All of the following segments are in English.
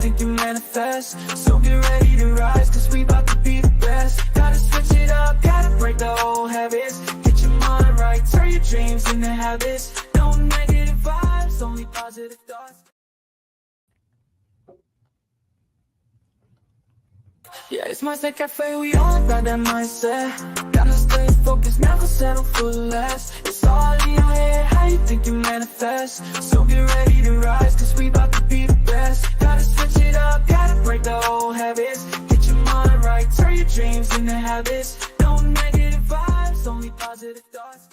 Think you manifest, so get ready to rise, cause we about to be the best. Gotta switch it up, gotta break the old habits. Get your mind right, turn your dreams into habits. No negative vibes, only positive thoughts. Yeah, it's Mindset Cafe, we all got that mindset. Gotta stay focused, never settle for less. It's all in your head, how you think you manifest. So get ready to rise, cause we about to be the best. Gotta switch it up, gotta break the old habits. Get your mind right, turn your dreams into habits. No negative vibes, only positive thoughts.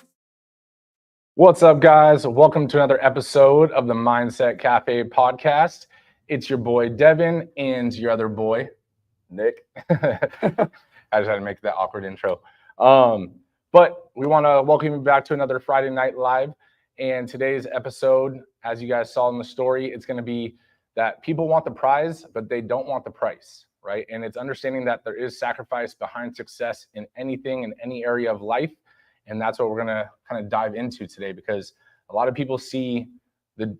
What's up, guys? Welcome to another episode of the Mindset Cafe podcast. It's your boy Devin and your other boy Nick. I just had to make that awkward intro. But we want to welcome you back to another Friday Night Live. And today's episode, as you guys saw in the story, it's going to be that people want the prize, but they don't want the price, right? And it's understanding that there is sacrifice behind success in anything, in any area of life. And that's what we're going to kind of dive into today, because a lot of people see the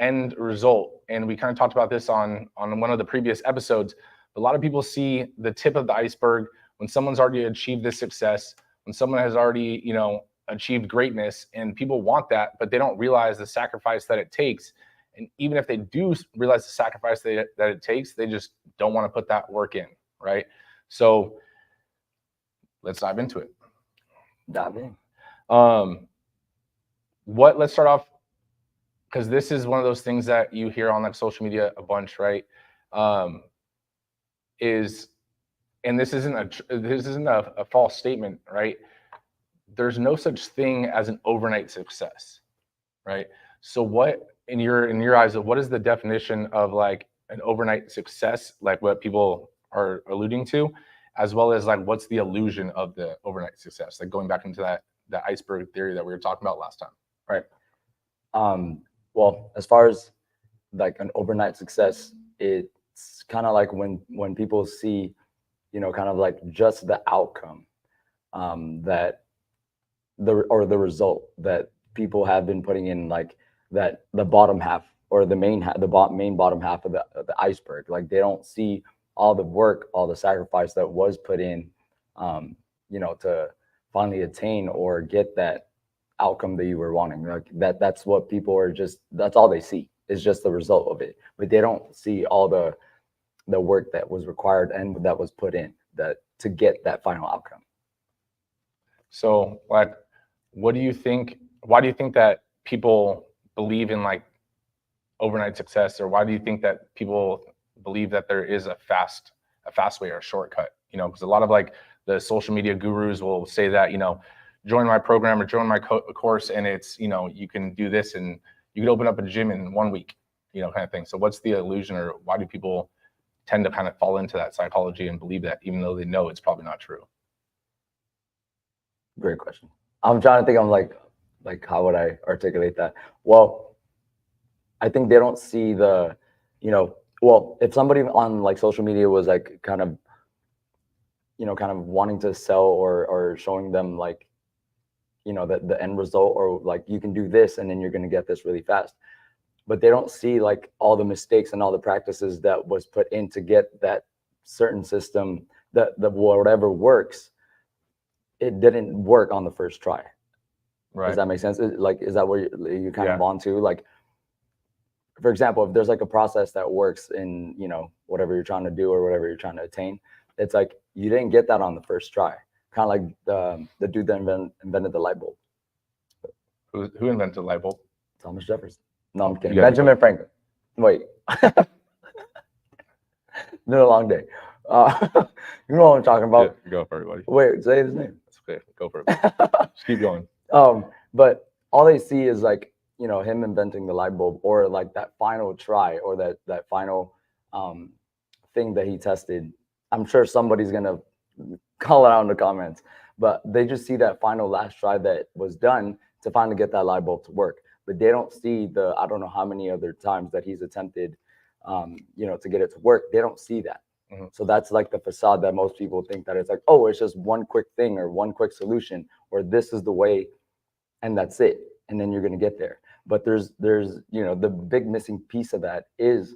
end result. And we kind of talked about this on one of the previous episodes. A lot of people see the tip of the iceberg when someone's already achieved this success, when someone has already, achieved greatness, and people want that, but they don't realize the sacrifice that it takes. And even if they do realize the sacrifice that it takes, they just don't want to put that work in, right? So let's dive into it. Dive in. Let's start off, because this is one of those things that you hear on like social media a bunch, right? And this isn't a false statement, right? There's no such thing as an overnight success, right? So what, in your eyes, what is the definition of like an overnight success, like what people are alluding to, as well as like what's the illusion of the overnight success, like going back into that iceberg theory that we were talking about last time, right? Well, as far as like an overnight success, it's kind of like when people see, kind of like just the outcome, that the result that people have been putting in, like that the bottom half or the main bottom half of the iceberg. Like they don't see all the work, all the sacrifice that was put in, to finally attain or get that outcome that you were wanting. Like that's what people are that's all they see is just the result of it, but they don't see all the work that was required and that was put in to get that final outcome. So like, why do you think that people believe in like overnight success, or why do you think that people believe that there is a fast way or a shortcut? Because a lot of like the social media gurus will say that, join my program or join my course, and it's, you can do this and you can open up a gym in 1 week, kind of thing. So what's the illusion, or why do people tend to kind of fall into that psychology and believe that, even though they know it's probably not true? Great question. I'm trying to think. I'm like how would I articulate that? Well, I think they don't see well, if somebody on like social media was like kind of wanting to sell or showing them like, the end result, or like you can do this and then you're going to get this really fast, but they don't see like all the mistakes and all the practices that was put in to get that certain system, that whatever works, it didn't work on the first try. Right. Does that make sense? Is that where you kind of on to? Like, for example, if there's like a process that works in, whatever you're trying to do or whatever you're trying to attain, it's like you didn't get that on the first try. Kind of like the dude that invented the light bulb. Who invented the light bulb? Thomas Jefferson. No, I'm kidding. Benjamin Franklin. Wait. It's been a long day. You know what I'm talking about. Yeah, go for it, buddy. Wait, say his name. It's okay. Go for it. Just keep going. But all they see is like, him inventing the light bulb, or like that final try, or that final thing that he tested. I'm sure somebody's gonna call it out in the comments, but they just see that final last try that was done to finally get that light bulb to work. But they don't see I don't know how many other times that he's attempted, to get it to work. They don't see that. Mm-hmm. So that's like the facade that most people think, that it's like, oh, it's just one quick thing or one quick solution, or this is the way, and that's it. And then you're going to get there. But there's, the big missing piece of that is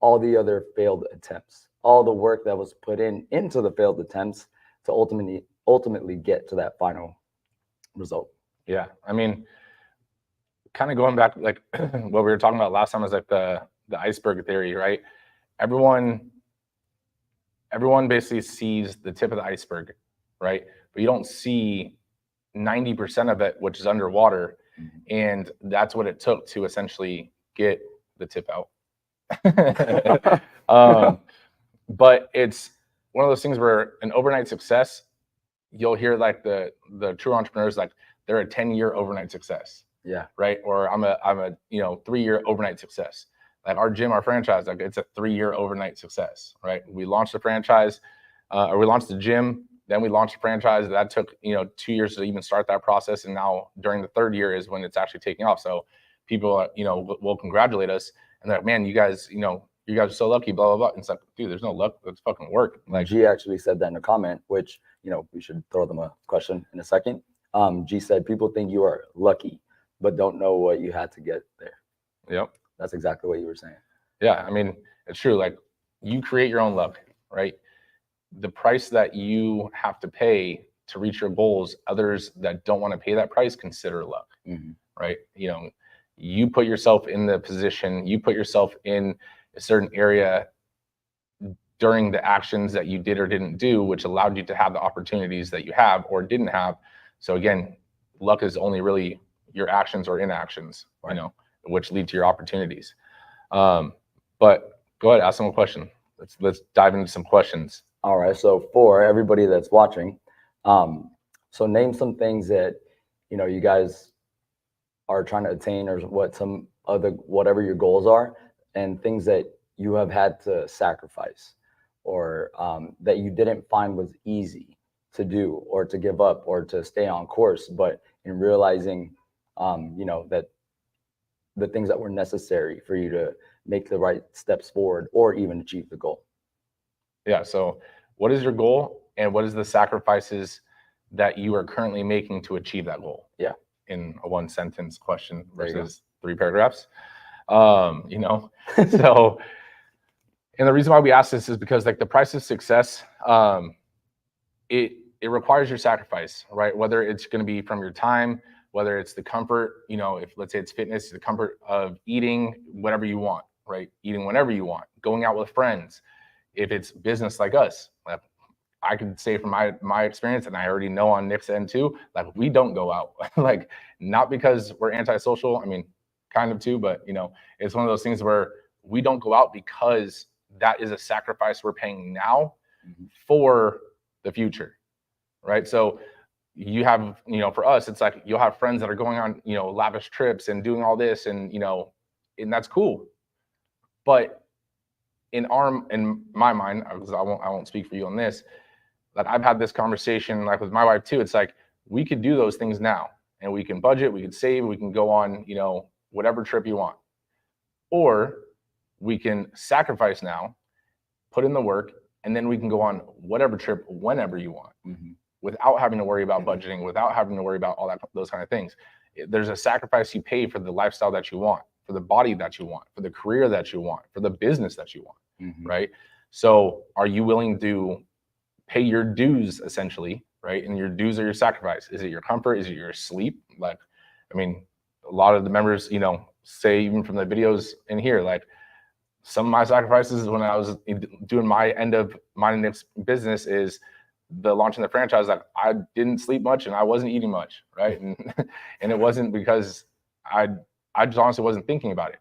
all the other failed attempts, all the work that was put into the failed attempts to ultimately get to that final result. Yeah, I mean, kind of going back like what we were talking about last time was like the iceberg theory, right? Everyone basically sees the tip of the iceberg, right? But you don't see 90% of it, which is underwater. And that's what it took to essentially get the tip out. But it's one of those things where an overnight success, you'll hear like the true entrepreneurs, like they're a 10-year overnight success. Yeah. Right. Or I'm a 3-year overnight success. Like our gym, our franchise, like it's a 3-year overnight success. Right. We launched the franchise, or we launched the gym, then we launched the franchise. That took 2 years to even start that process, and now during the 3rd year is when it's actually taking off. So people will congratulate us, and they're like, man, you guys are so lucky, blah blah blah. And it's like, dude, there's no luck. That's fucking work. Like G actually said that in a comment, which we should throw them a question in a second. G said, people think you are lucky, but don't know what you had to get there. Yep. That's exactly what you were saying. Yeah, I mean, it's true. Like you create your own luck, right? The price that you have to pay to reach your goals, others that don't want to pay that price consider luck, right? You put yourself in the position, you put yourself in a certain area during the actions that you did or didn't do, which allowed you to have the opportunities that you have or didn't have. So again, luck is only really your actions or inactions, right, which lead to your opportunities. But go ahead, ask them a question. Let's dive into some questions. All right. So for everybody that's watching, so name some things that you guys are trying to attain, or whatever your goals are, and things that you have had to sacrifice, or that you didn't find was easy to do, or to give up, or to stay on course, but in realizing that the things that were necessary for you to make the right steps forward or even achieve the goal. Yeah. So what is your goal, and what is the sacrifices that you are currently making to achieve that goal? Yeah. In a 1-sentence question versus 3 paragraphs. So, and the reason why we ask this is because like the price of success, it requires your sacrifice, right? Whether it's going to be from your time, whether it's the comfort, if let's say it's fitness, the comfort of eating whatever you want, right? Eating whenever you want, going out with friends. If it's business like us, like I can say from my experience, and I already know on Nick's end too, like we don't go out, like not because we're antisocial. I mean, kind of too, but it's one of those things where we don't go out because that is a sacrifice we're paying now for the future, right? So you have, for us, it's like you'll have friends that are going on, lavish trips and doing all this, and and that's cool. But in my mind, because I won't speak for you on this, like I've had this conversation like with my wife too. It's like we could do those things now, and we can budget, we can save, we can go on, whatever trip you want, or we can sacrifice now, put in the work, and then we can go on whatever trip whenever you want, without having to worry about budgeting, without having to worry about all those kind of things. There's a sacrifice you pay for the lifestyle that you want, for the body that you want, for the career that you want, for the business that you want, right? So are you willing to pay your dues essentially, right? And your dues are your sacrifice. Is it your comfort? Is it your sleep? Like, I mean, a lot of the members, say even from the videos in here, like some of my sacrifices when I was doing my end of mine and Nick's business is the launching the franchise. Like I didn't sleep much and I wasn't eating much, right? And it wasn't because I just honestly wasn't thinking about it,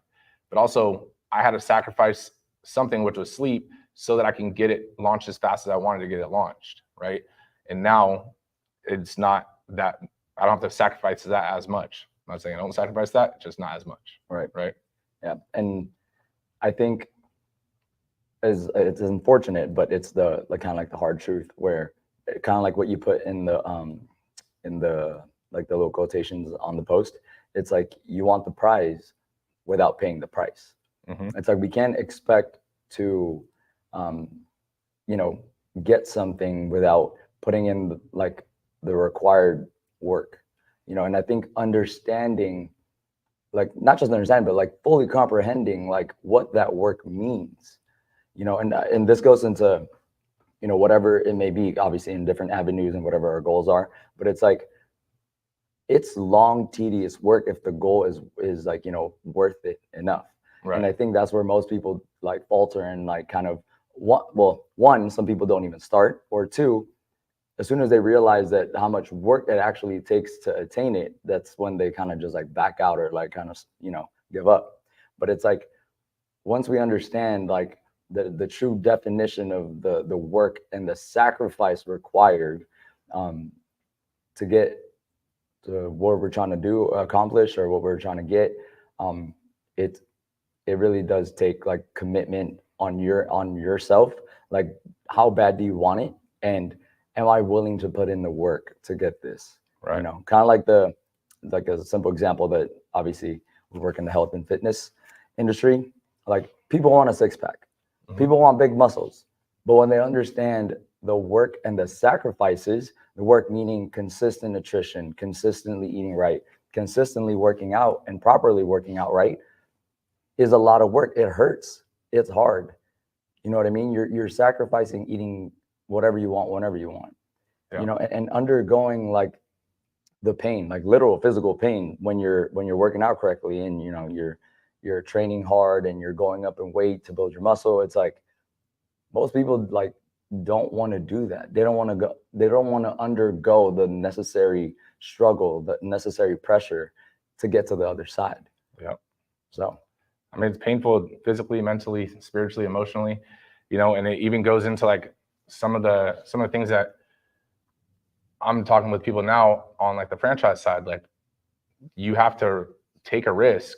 but also I had to sacrifice something, which was sleep, so that I can get it launched as fast as I wanted to get it launched, right? And now it's not that I don't have to sacrifice that as much. I'm not saying I don't sacrifice that, just not as much. Right. Right. Yeah. And I think it's unfortunate, but it's the kind of like the hard truth, where kind of like what you put in the like the little quotations on the post. It's like you want the prize without paying the price. It's like we can't expect to get something without putting in the required work, and I think understanding like not just understanding, but like fully comprehending like what that work means, you know, and this goes into, you know, whatever it may be, obviously in different avenues and whatever our goals are, but it's like, it's long, tedious work if the goal is like, you know, worth it enough. Right. And I think that's where most people like falter and like kind of one, some people don't even start, or two, as soon as they realize that how much work it actually takes to attain it, that's when they kind of just like back out or like kind of, you know, give up. But it's like, once we understand like the true definition of the work and the sacrifice required to get to what we're trying to do, accomplish, or what we're trying to get, it it really does take like commitment on yourself. Like, how bad do you want it, and am I willing to put in the work to get this? Right. You know, kind of like a simple example that obviously we work in the health and fitness industry. Like, people want a six pack, people want big muscles, but when they understand the work and the sacrifices, the work meaning consistent nutrition, consistently eating right, consistently working out and properly working out right, is a lot of work. It hurts. It's hard. You know what I mean? You're sacrificing eating whatever you want, whenever you want. Yeah. You know, and undergoing like the pain, like literal physical pain when you're working out correctly, and you know you're training hard and you're going up in weight to build your muscle. It's like, most people like don't want to do that. They don't want to undergo the necessary struggle, the necessary pressure to get to the other side. Yeah. So, I mean, it's painful physically, mentally, spiritually, emotionally, you know, and it even goes into like some of the things that I'm talking with people now on like the franchise side. Like, you have to take a risk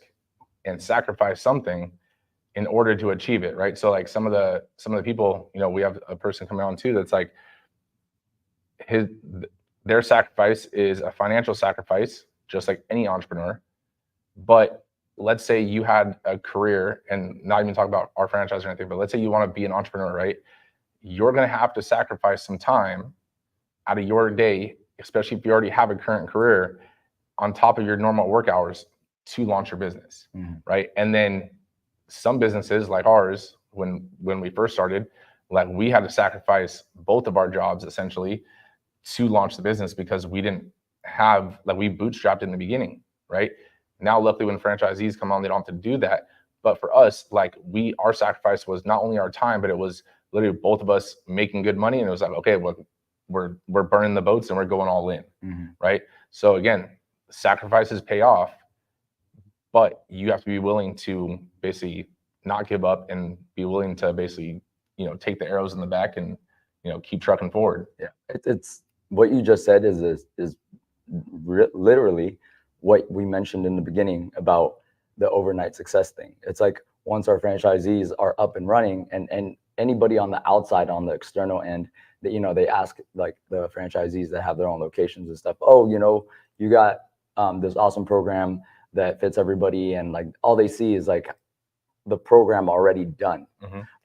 and sacrifice something in order to achieve it, right? So like some of the people, you know, we have a person coming on too that's like, their sacrifice is a financial sacrifice, just like any entrepreneur. But let's say you had a career, and not even talk about our franchise or anything, but let's say you want to be an entrepreneur, right? You're going to have to sacrifice some time out of your day, especially if you already have a current career, on top of your normal work hours to launch your business, right? And then some businesses like ours, when we first started, like, we had to sacrifice both of our jobs essentially to launch the business, because we didn't have, like, we bootstrapped in the beginning, right? Now, luckily, when franchisees come on, they don't have to do that. But for us, like, our sacrifice was not only our time, but it was literally both of us making good money. And it was like, okay, well, we're burning the boats and we're going all in, right? So again, sacrifices pay off, but you have to be willing to basically not give up and be willing to basically, you know, take the arrows in the back and, you know, keep trucking forward. Yeah, it's what you just said is literally what we mentioned in the beginning about the overnight success thing. It's like, once our franchisees are up and running, and anybody on the outside, on the external end, that, you know, they ask like the franchisees that have their own locations and stuff, oh, you know, you got this awesome program that fits everybody, and like all they see is like the program already done.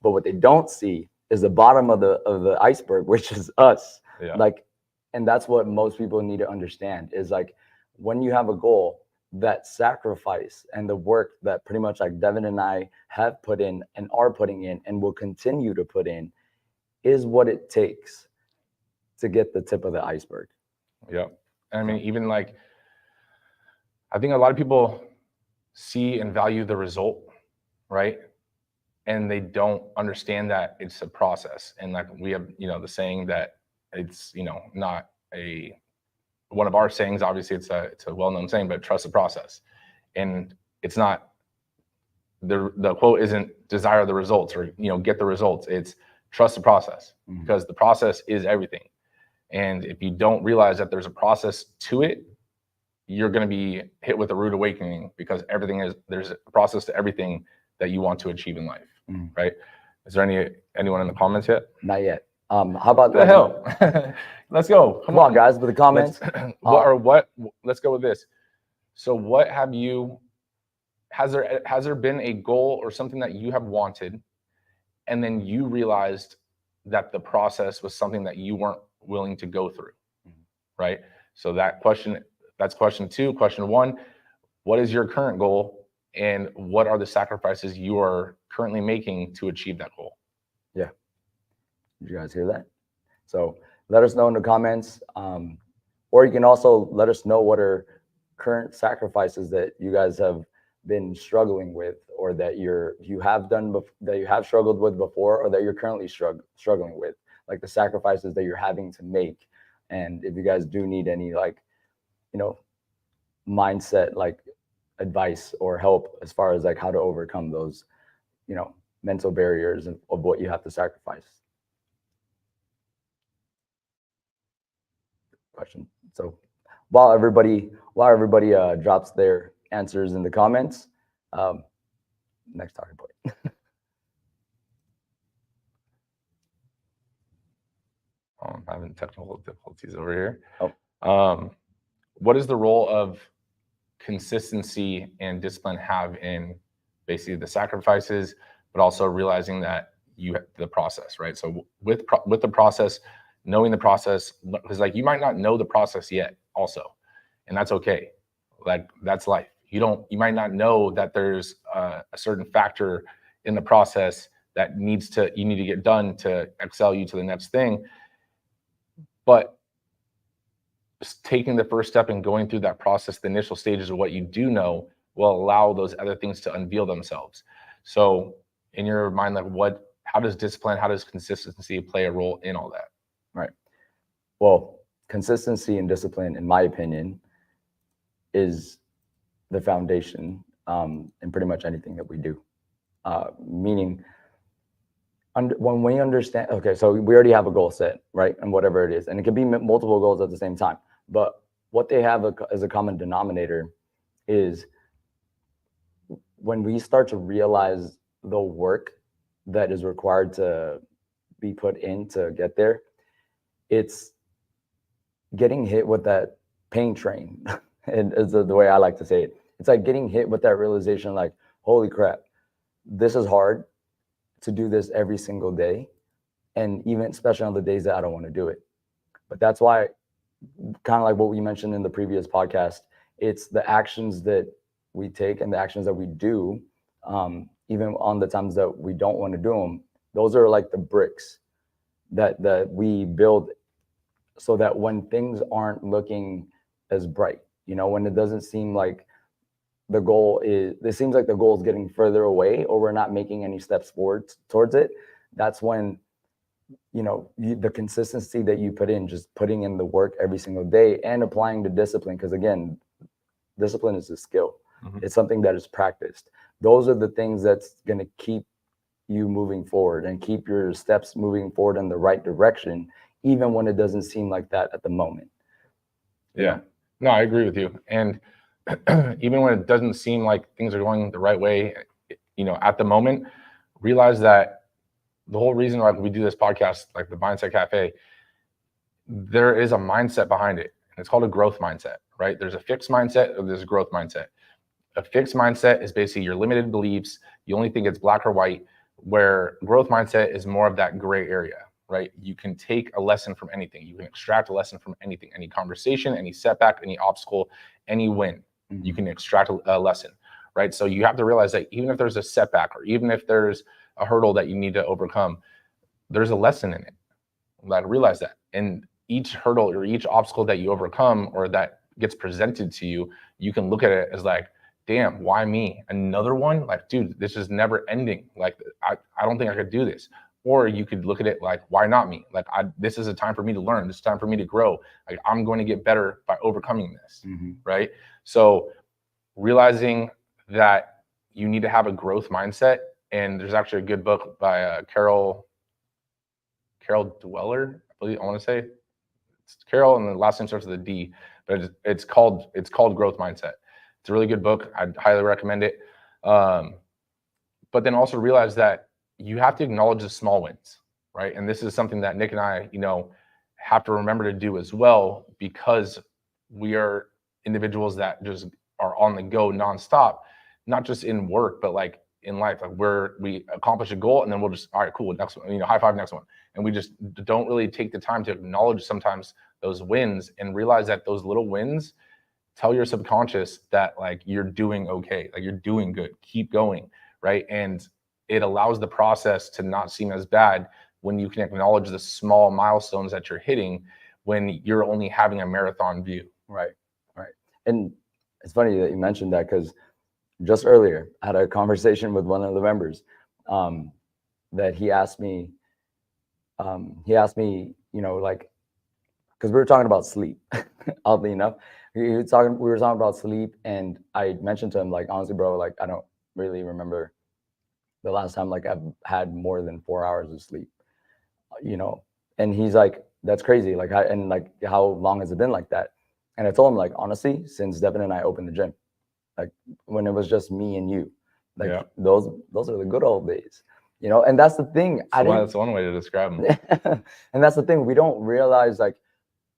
But what they don't see is the bottom of the iceberg, which is us. Yeah. Like, and that's what most people need to understand, is like, when you have a goal, that sacrifice and the work that pretty much like Devin and I have put in and are putting in and will continue to put in is what it takes to get the tip of the iceberg. Yeah. I mean, even like, I think a lot of people see and value the result, right? And they don't understand that it's a process. And like, we have, you know, the saying that it's, you know, not one of our sayings, obviously it's a well-known saying, but trust the process. And it's not, the quote isn't desire the results, or, you know, get the results. It's trust the process, because the process is everything. And if you don't realize that there's a process to it, you're going to be hit with a rude awakening, because there's a process to everything that you want to achieve in life, right? Is there anyone in the comments yet? Not yet. How about the hell? Let's go. Come on, guys, with the comments. Let's go with this. So has there been a goal or something that you have wanted, and then you realized that the process was something that you weren't willing to go through, right? So that's question two. Question one, what is your current goal and what are the sacrifices you are currently making to achieve that goal? Yeah. Did you guys hear that? So let us know in the comments. Or you can also let us know what are current sacrifices that you guys have been struggling with, or that you have struggled with before, or that you're currently struggling with, like the sacrifices that you're having to make. And if you guys do need any, like, mindset, like, advice or help as far as like how to overcome those, mental barriers of what you have to sacrifice. Question. So while everybody drops their answers in the comments, next talking point. I'm having technical difficulties over here. Oh. What is the role of consistency and discipline have in basically the sacrifices, but also realizing that you have the process, right? So with the process, knowing the process, because like you might not know the process yet also, and that's okay. Like that's life. You might not know that there's a certain factor in the process that you need to get done to excel you to the next thing. But taking the first step and going through that process, the initial stages of what you do know, will allow those other things to unveil themselves. So in your mind, like how does discipline, how does consistency play a role in all that? Right. Well, consistency and discipline, in my opinion, is the foundation in pretty much anything that we do. Meaning, when we understand, okay, so we already have a goal set, right? And whatever it is, and it can be multiple goals at the same time. But what they have as a common denominator is when we start to realize the work that is required to be put in to get there, it's getting hit with that pain train. And is the way I like to say it. It's like getting hit with that realization, like, holy crap, this is hard to do this every single day. And even especially on the days that I don't want to do it. But that's why, kind of like what we mentioned in the previous podcast, it's the actions that we take and the actions that we do, even on the times that we don't want to do them. Those are like the bricks that we build, so that when things aren't looking as bright, when it doesn't seem like it seems like the goal is getting further away, or we're not making any steps forward towards it, that's when, the consistency that you put in, just putting in the work every single day and applying the discipline, because again, discipline is a skill. Mm-hmm. It's something that is practiced. Those are the things that's going to keep you moving forward and keep your steps moving forward in the right direction, even when it doesn't seem like that at the moment. Yeah. No, I agree with you. And even when it doesn't seem like things are going the right way, at the moment, realize that the whole reason why we do this podcast, like the Mindset Cafe, there is a mindset behind it. And it's called a growth mindset, right? There's a fixed mindset or there's a growth mindset. A fixed mindset is basically your limited beliefs. You only think it's black or white, where growth mindset is more of that gray area, right? You can take a lesson from anything. You can extract a lesson from anything, any conversation, any setback, any obstacle, any win. Mm-hmm. You can extract a lesson, right? So you have to realize that even if there's a setback or even if there's a hurdle that you need to overcome, there's a lesson in it. Like, realize that. And each hurdle or each obstacle that you overcome or that gets presented to you, you can look at it as like, damn, why me? Another one? Like, dude, this is never ending. Like, I don't think I could do this. Or you could look at it like, why not me? Like, this is a time for me to learn. This is time for me to grow. Like, I'm going to get better by overcoming this, mm-hmm. right? So realizing that you need to have a growth mindset. And there's actually a good book by Carol Dweller, I want to say. It's Carol, and the last name starts with a D, but it's called Growth Mindset. It's a really good book. I'd highly recommend it. But then also realize that you have to acknowledge the small wins, right? And this is something that Nick and I, have to remember to do as well, because we are individuals that just are on the go nonstop, not just in work, but like in life. Like we accomplish a goal and then we'll just, all right, cool, next one, high five, next one. And we just don't really take the time to acknowledge sometimes those wins and realize that those little wins tell your subconscious that like you're doing okay, like you're doing good, keep going, right? And it allows the process to not seem as bad when you can acknowledge the small milestones that you're hitting when you're only having a marathon view. Right. And it's funny that you mentioned that, because just earlier I had a conversation with one of the members that he asked me, like, because we were talking about sleep, oddly enough. We were talking about sleep, and I mentioned to him, like, honestly, bro, like, I don't really remember the last time like I've had more than 4 hours of sleep, and he's like, that's crazy. Like, how long has it been like that? And I told him, like, honestly, since Devin and I opened the gym, like when it was just me and you, like those are the good old days, and that's the thing. That's one way to describe them. And that's the thing. We don't realize like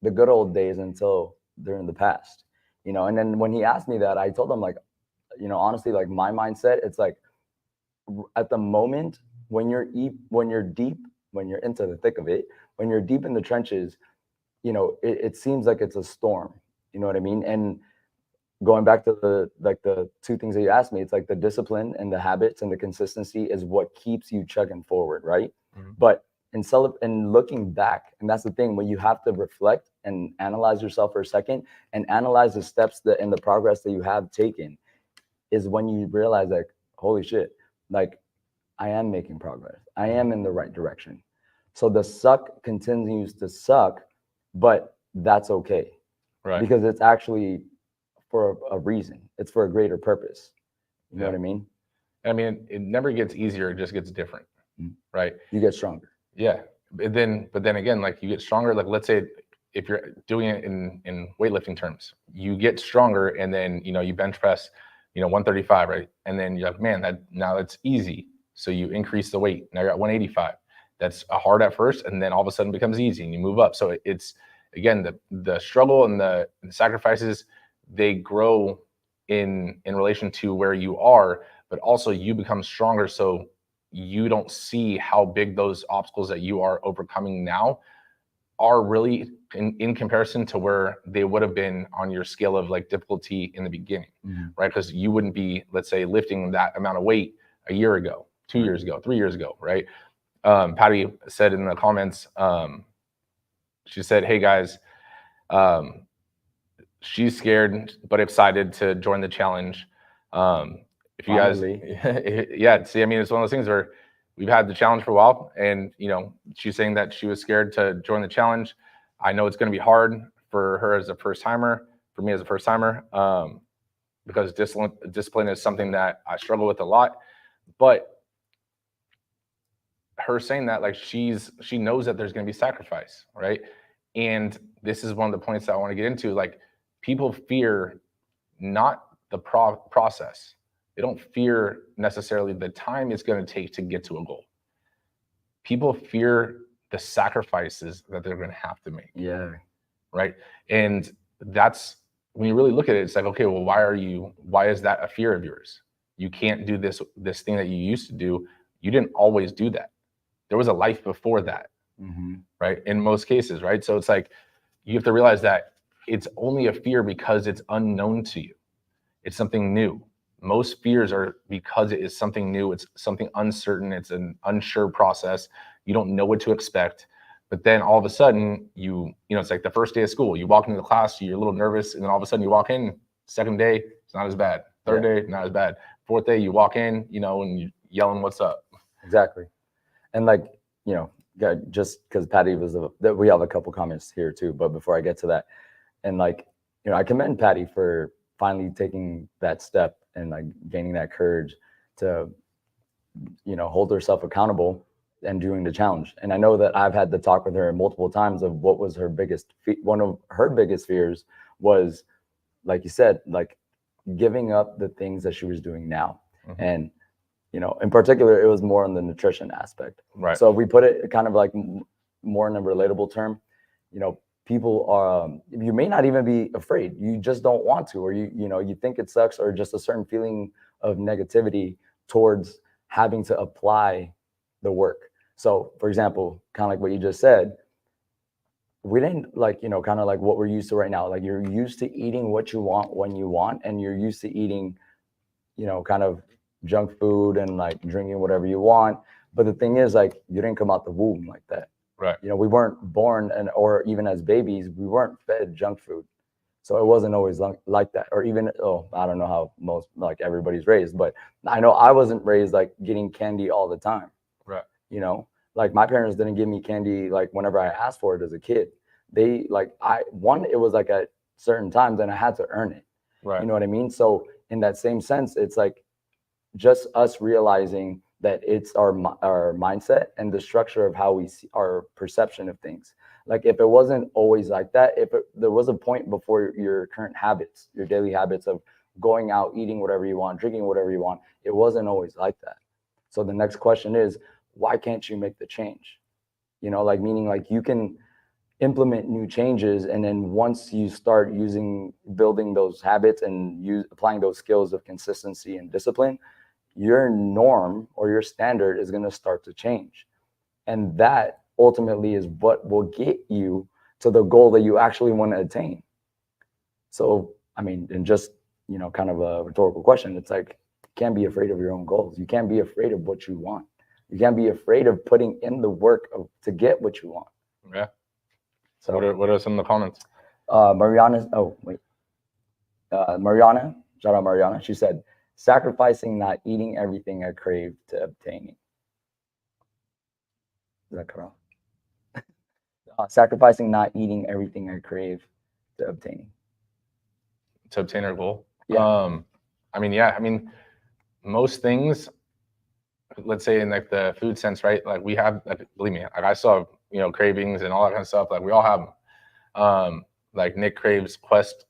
the good old days until they're in the past, and then when he asked me that, I told him, like, honestly, like my mindset, it's like at the moment when you're into the thick of it, when you're deep in the trenches, it seems like it's a storm, you know what I mean? And going back to the two things that you asked me, it's like the discipline and the habits and the consistency is what keeps you chugging forward, right? Mm-hmm. But in looking back, and that's the thing, when you have to reflect and analyze yourself for a second and analyze the steps and the progress that you have taken, is when you realize, like, holy shit, like I am making progress. I am in the right direction. So the suck continues to suck, but that's okay, right? Because it's actually for a reason. It's for a greater purpose. You know what I mean? I mean, it never gets easier. It just gets different, right? You get stronger. Yeah. But then again, like you get stronger. Like, let's say if you're doing it in weightlifting terms, you get stronger, and then, you bench press, 135, right? And then you're like, man, now it's easy. So you increase the weight. Now you're at 185. That's hard at first, and then all of a sudden becomes easy, and you move up. So it's, again, the struggle and the sacrifices, they grow in relation to where you are, but also you become stronger. So you don't see how big those obstacles that you are overcoming now are really in comparison to where they would have been on your scale of like difficulty in the beginning, right? Because you wouldn't be, let's say, lifting that amount of weight a year ago, 2 years ago, 3 years ago, right? Patty said in the comments, she said, hey guys, she's scared but excited to join the challenge. If you Finally. guys, see, I mean, it's one of those things where we've had the challenge for a while, and she's saying that she was scared to join the challenge. I know it's going to be hard for her as a first timer, for me as a first timer, because discipline is something that I struggle with a lot. But her saying that, like, she knows that there's going to be sacrifice, right? And this is one of the points that I want to get into. Like, people fear not the process. They don't fear necessarily the time it's going to take to get to a goal. People fear the sacrifices that they're going to have to make. Yeah. Right. And that's, when you really look at it, it's like, okay, well, why is that a fear of yours? You can't do this thing that you used to do. You didn't always do that. There was a life before that, right? In most cases, right? So it's like, you have to realize that it's only a fear because it's unknown to you. It's something new. Most fears are because it is something new. It's something uncertain. It's an unsure process. You don't know what to expect. But then all of a sudden, it's like the first day of school. You walk into the class, you're a little nervous, and then all of a sudden you walk in. Second day, it's not as bad. Third day, not as bad. Fourth day, you walk in, and you're yelling, "What's up?" Exactly. And like, just because Patty we have a couple comments here too. But before I get to that, and like, I commend Patty for finally taking that step and like gaining that courage to, hold herself accountable and doing the challenge. And I know that I've had to talk with her multiple times of what was one of her biggest fears was, like you said, like giving up the things that she was doing now. And, in particular, it was more on the nutrition aspect. Right. So if we put it kind of like more in a relatable term, people are, you may not even be afraid. You just don't want to, or you think it sucks, or just a certain feeling of negativity towards having to apply the work. So for example, kind of like what you just said, we didn't like, kind of like what we're used to right now. Like you're used to eating what you want when you want, and you're used to eating, kind of junk food and like drinking whatever you want. But the thing is, like, you didn't come out the womb like that. Right. We weren't born, or even as babies, we weren't fed junk food. So it wasn't always like that. Or even, I don't know how most, like, everybody's raised, but I know I wasn't raised like getting candy all the time. Right. Like my parents didn't give me candy like whenever I asked for it as a kid. They like, it was like at certain times and I had to earn it. Right. You know what I mean? So in that same sense, it's like just us realizing that it's our mindset and the structure of how we see our perception of things. Like if it wasn't always like that, there was a point before your current habits, your daily habits of going out, eating whatever you want, drinking whatever you want, it wasn't always like that. So the next question is, why can't you make the change? Like, meaning like you can implement new changes, and then once you start building those habits and applying those skills of consistency and discipline, your norm or your standard is going to start to change. And that ultimately is what will get you to the goal that you actually want to attain. So, I mean, and just, kind of a rhetorical question, it's like, you can't be afraid of your own goals. You can't be afraid of what you want. You can't be afraid of putting in the work to get what you want. Yeah. So what are some of the comments? Mariana, shout out Mariana. She said, sacrificing not eating everything I crave to obtaining. Is that correct? Sacrificing not eating everything I crave to obtaining. To obtain our goal. Yeah. I mean, most things, let's say in like the food sense, right? Like we have, like, believe me, like I still have, cravings and all that kind of stuff. Like we all have them. Like Nick craves Quest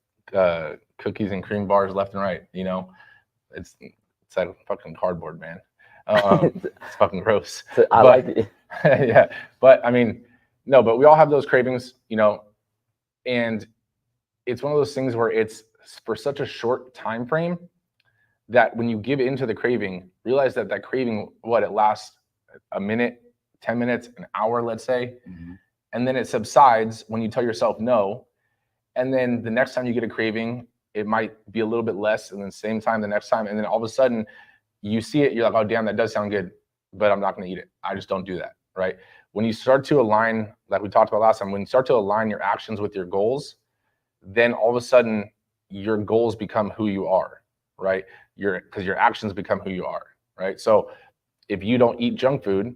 cookies and cream bars left and right. It's like fucking cardboard, man. It's fucking gross. I like it. Yeah, but I mean, no, but we all have those cravings, and it's one of those things where it's for such a short time frame that when you give into the craving, realize that craving, it lasts a minute, 10 minutes, an hour, let's say, and then it subsides when you tell yourself no. And then the next time you get a craving, it might be a little bit less, and then same time the next time, and then all of a sudden you see it, you're like, oh damn, that does sound good, but I'm not going to eat it. I just don't do that, right? When you start to align, like we talked about last time, when you start to align your actions with your goals, then all of a sudden your goals become who you are, right? Because your actions become who you are, right? So if you don't eat junk food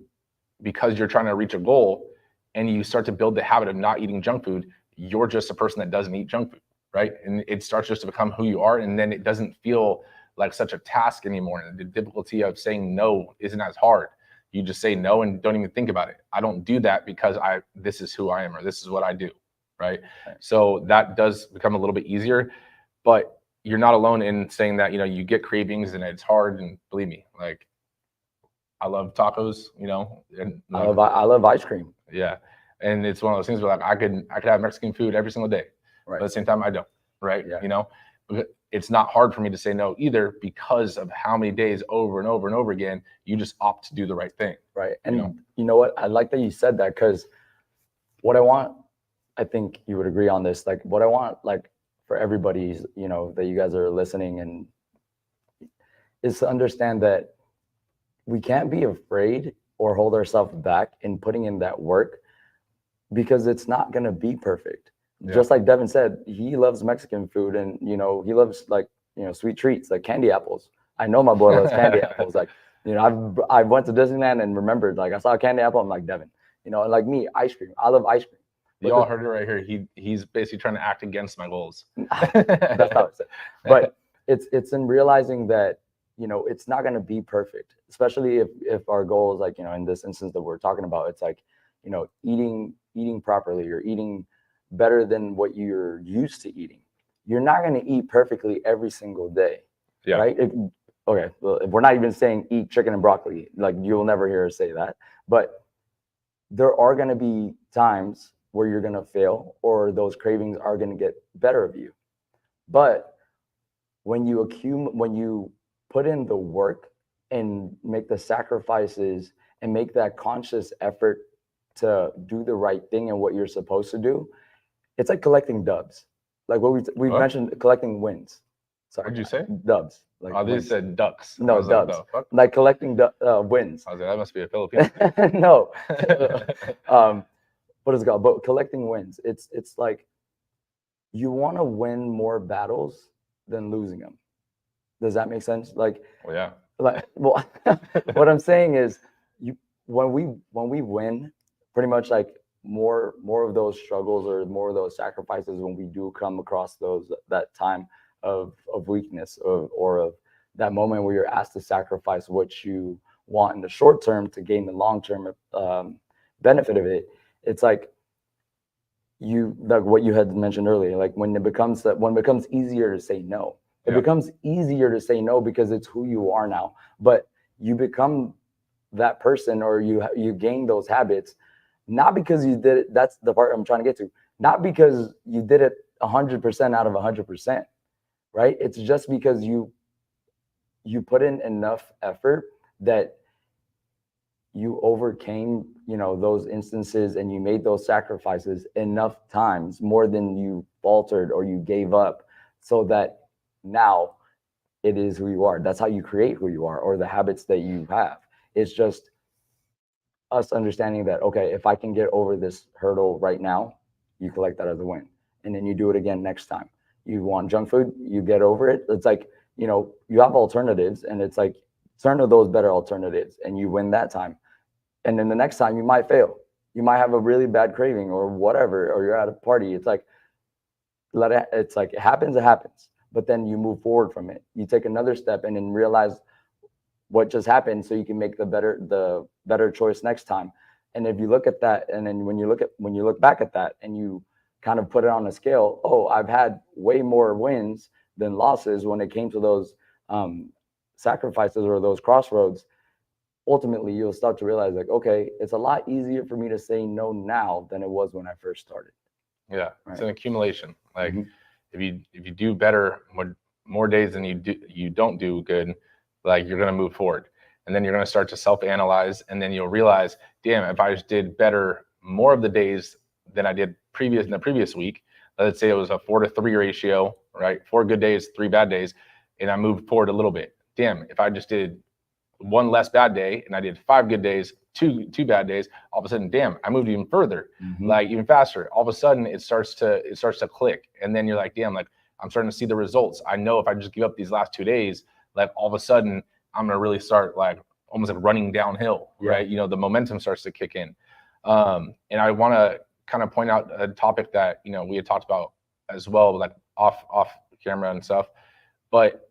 because you're trying to reach a goal, and you start to build the habit of not eating junk food, you're just a person that doesn't eat junk food, right? And it starts just to become who you are, and then it doesn't feel like such a task anymore. And the difficulty of saying no isn't as hard. You just say no and don't even think about it. I don't do that because this is who I am, or this is what I do, right? So that does become a little bit easier, but you're not alone in saying that, you get cravings and it's hard. And believe me, like, I love tacos, and I love ice cream. Yeah. And it's one of those things where, like, I could have Mexican food every single day, right? But at the same time, I don't, right? Yeah. It's not hard for me to say no either, because of how many days over and over and over again, you just opt to do the right thing. Right. And you know what? I like that you said that, because what I want, I think you would agree on this, like what I want, like for everybody, that you guys are listening, and is to understand that we can't be afraid or hold ourselves back in putting in that work, because it's not going to be perfect. Yeah. Just like Devin said, he loves Mexican food, and he loves, like, sweet treats like candy apples. I know my boy loves candy apples. Like, I went to Disneyland and remembered, like, I saw a candy apple, I'm like, Devin, and like me, ice cream. I love ice cream. You all heard it right here. He's basically trying to act against my goals. That's how it's said. But it's in realizing that, it's not going to be perfect, especially if our goal is, like, in this instance that we're talking about, it's like, eating properly, or eating better than what you're used to eating. You're not going to eat perfectly every single day. Yeah. Right? Okay. Well, if we're not even saying eat chicken and broccoli, like, you'll never hear us say that. But there are going to be times where you're going to fail, or those cravings are going to get better of you. But when you put in the work and make the sacrifices and make that conscious effort to do the right thing and what you're supposed to do, it's like collecting dubs. Like what we What? mentioned, collecting wins. Sorry, What'd you say? dubs. Like Oh, they wins. said ducks. I No, was like, dubs. the fuck? Like collecting wins. I was like, that must be a Filipino No. thing. What is it called? But collecting wins. It's like you want to win more battles than losing them. Does that make sense? Like, Well, yeah. well, what I'm saying is, when we win, pretty much like more of those struggles or more of those sacrifices, when we do come across that time of weakness or of that moment where you're asked to sacrifice what you want in the short term to gain the long term benefit of it. It's like like what you had mentioned earlier, like when it becomes easier to say no. It becomes easier to say no because it's who you are now. But you become that person, or you gain those habits, not because you did it. That's the part I'm trying to get to. Not because you did it 100% out of 100%, right? It's just because you put in enough effort that you overcame, those instances, and you made those sacrifices enough times, more than you faltered or you gave up, so that now it is who you are. That's how you create who you are, or the habits that you have. It's just us understanding that, okay, if I can get over this hurdle right now, you collect that as a win. And then you do it again next time. You want junk food, you get over it. It's like, you have alternatives, and it's like, turn to those better alternatives, and you win that time. And then the next time you might fail. You might have a really bad craving or whatever, or you're at a party. It's like, it happens, it happens. But then you move forward from it. You take another step and then realize what just happened, so you can make the better choice next time. And if you look at that, and then when you look back at that, and you kind of put it on a scale, oh, I've had way more wins than losses when it came to those sacrifices or those crossroads. Ultimately, you'll start to realize, like, okay, it's a lot easier for me to say no now than it was when I first started. Yeah, Right. It's an accumulation. Like, if you do better more days than you don't do good, like, you're gonna move forward, and then you're gonna start to self-analyze, and then you'll realize, damn, if I just did better more of the days than I did in the previous week, let's say it was a 4-to-3 ratio, right? 4 good days, 3 bad days, and I moved forward a little bit. Damn, if I just did 1 less bad day and I did 5 good days, 2 bad days, all of a sudden, damn, I moved even further, like even faster. All of a sudden it starts to click. And then you're like, damn, like, I'm starting to see the results. I know if I just give up these last 2 days, like, all of a sudden I'm gonna really start, like, almost like running downhill, right? The momentum starts to kick in. And I wanna kind of point out a topic that, we had talked about as well, like off camera and stuff, but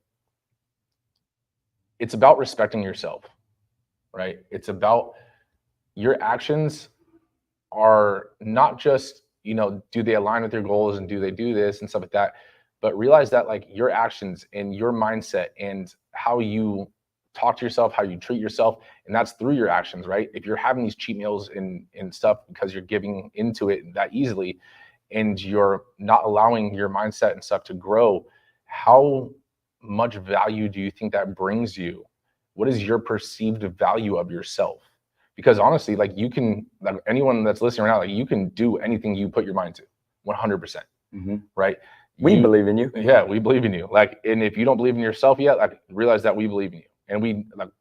it's about respecting yourself, right? It's about your actions are not just, do they align with your goals and do they do this and stuff like that, but realize that, like, your actions and your mindset and how you talk to yourself, how you treat yourself, and that's through your actions, right? If you're having these cheat meals and stuff because you're giving into it that easily, and you're not allowing your mindset and stuff to grow, how much value do you think that brings you? What is your perceived value of yourself? Because honestly, like, you can, like, anyone that's listening right now, like, you can do anything you put your mind to, 100%, right? We believe in you. Yeah, we believe in you. Like, and if you don't believe in yourself yet, like, realize that we believe in you, and